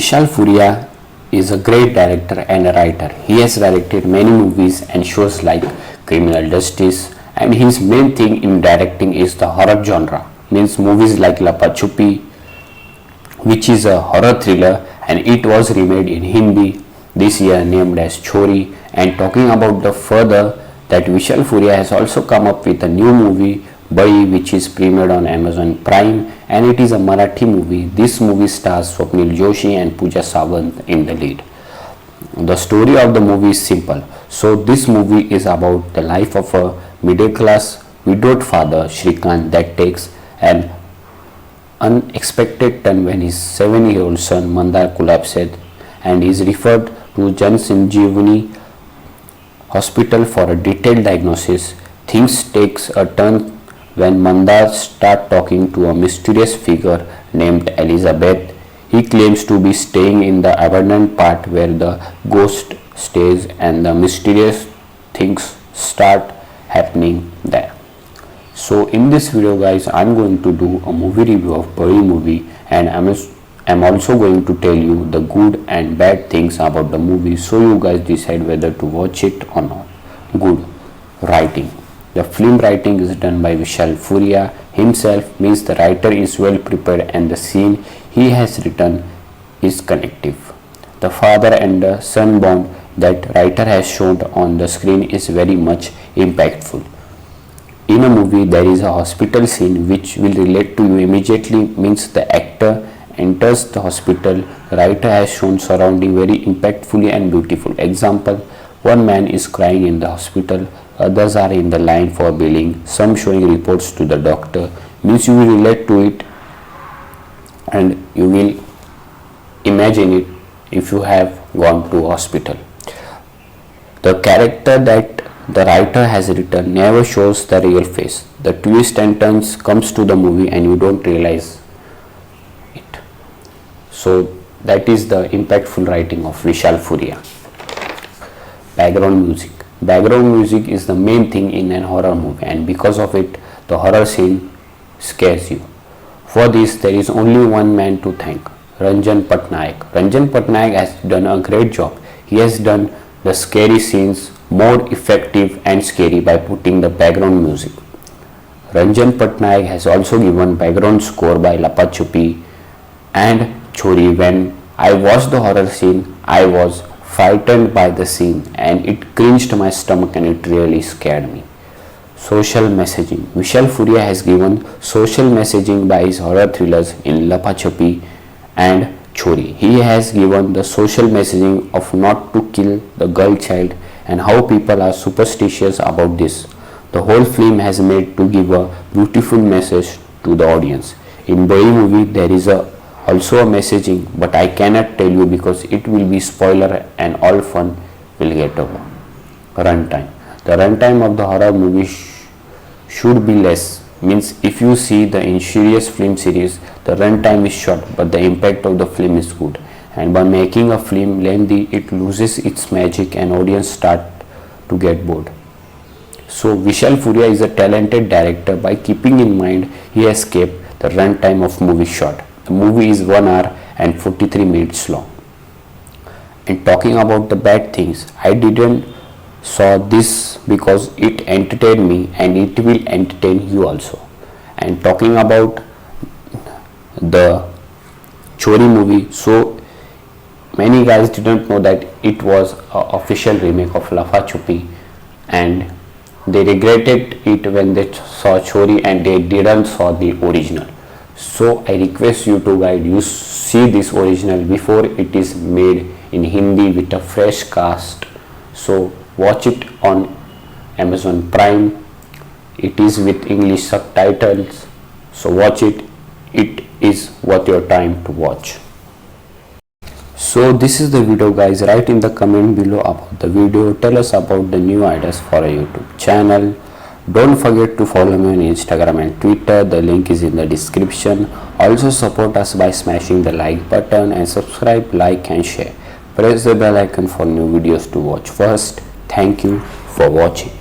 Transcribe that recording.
Vishal Furia is a great director and a writer. He has directed many movies and shows like Criminal Justice, and his main thing in directing is the horror genre, means movies like Lapa Chupi, which is a horror thriller, and it was remade in Hindi this year named as Chori. And talking about the further, that Vishal Furia has also come up with a new movie Bai, which is premiered on Amazon Prime, and it is a Marathi movie. This movie stars Swapnil Joshi and Pooja Sawant in the lead. The story of the movie is simple. So this movie is about the life of a middle class widowed father, Shrikant, that takes an unexpected turn when his 7-year-old son Mandar collapses and is referred to Jan Sanjeevani hospital for a detailed diagnosis. Things takes a turn when Mandar starts talking to a mysterious figure named Elizabeth. He claims to be staying in the abandoned part where the ghost stays, and the mysterious things start happening there. So in this video guys, I'm going to do a movie review of Bari movie, and I'm also going to tell you the good and bad things about the movie, so you guys decide whether to watch it or not. Good writing. The film writing is done by Vishal Furia himself, means the writer is well prepared and the scene he has written is connective. The father and the son bond that writer has shown on the screen is very much impactful. In a movie there is a hospital scene which will relate to you immediately, means the actor enters the hospital. The writer has shown surrounding very impactfully and beautiful. Example, one man is crying in the hospital, others are in the line for billing, some showing reports to the doctor, means you will relate to it and you will imagine it if you have gone to hospital. The character that the writer has written never shows the real face. The twist and turns comes to the movie and you don't realize it. So that is the impactful writing of Vishal Furia. Background music. Background music is the main thing in an horror movie, and because of it the horror scene scares you. For this there is only one man to thank, Ranjan Patnaik. Ranjan Patnaik has done a great job. He has done the scary scenes more effective and scary by putting the background music. Ranjan Patnaik has also given background score by Lapa Chupi and Chori. When I watched the horror scene, I was frightened by the scene and it cringed my stomach and it really scared me. Social messaging. Vishal Furia has given social messaging by his horror thrillers in Lapa Chupi and Chori. He has given the social messaging of not to kill the girl child and how people are superstitious about this. The whole film has made to give a beautiful message to the audience. In Bai movie there is also a messaging, but I cannot tell you because it will be spoiler and all fun will get over. Runtime. The runtime of the horror movie should be less, means if you see the Insidious film series, the runtime is short but the impact of the film is good, and by making a film lengthy it loses its magic and audience start to get bored. So Vishal Furia is a talented director. By keeping in mind he has kept the runtime of movie short. The movie is 1 hour and 43 minutes long. And talking about the bad things, I didn't saw this because it entertained me and it will entertain you also. And talking about the Chori movie, so many guys didn't know that it was an official remake of Lapa Chupi, and they regretted it when they saw Chori and they didn't saw the original. So I request you to guide you see this original before it is made in Hindi with a fresh cast. So watch it on Amazon Prime. It is with English subtitles. So watch it. It is worth your time to watch. So this is the video guys. Write in the comment below about the video. Tell us about the new ideas for a YouTube channel. Don't forget to follow me on Instagram and Twitter. The link is in the description. Also support us by smashing the like button and subscribe, like and share. Press the bell icon for new videos to watch first. Thank you for watching.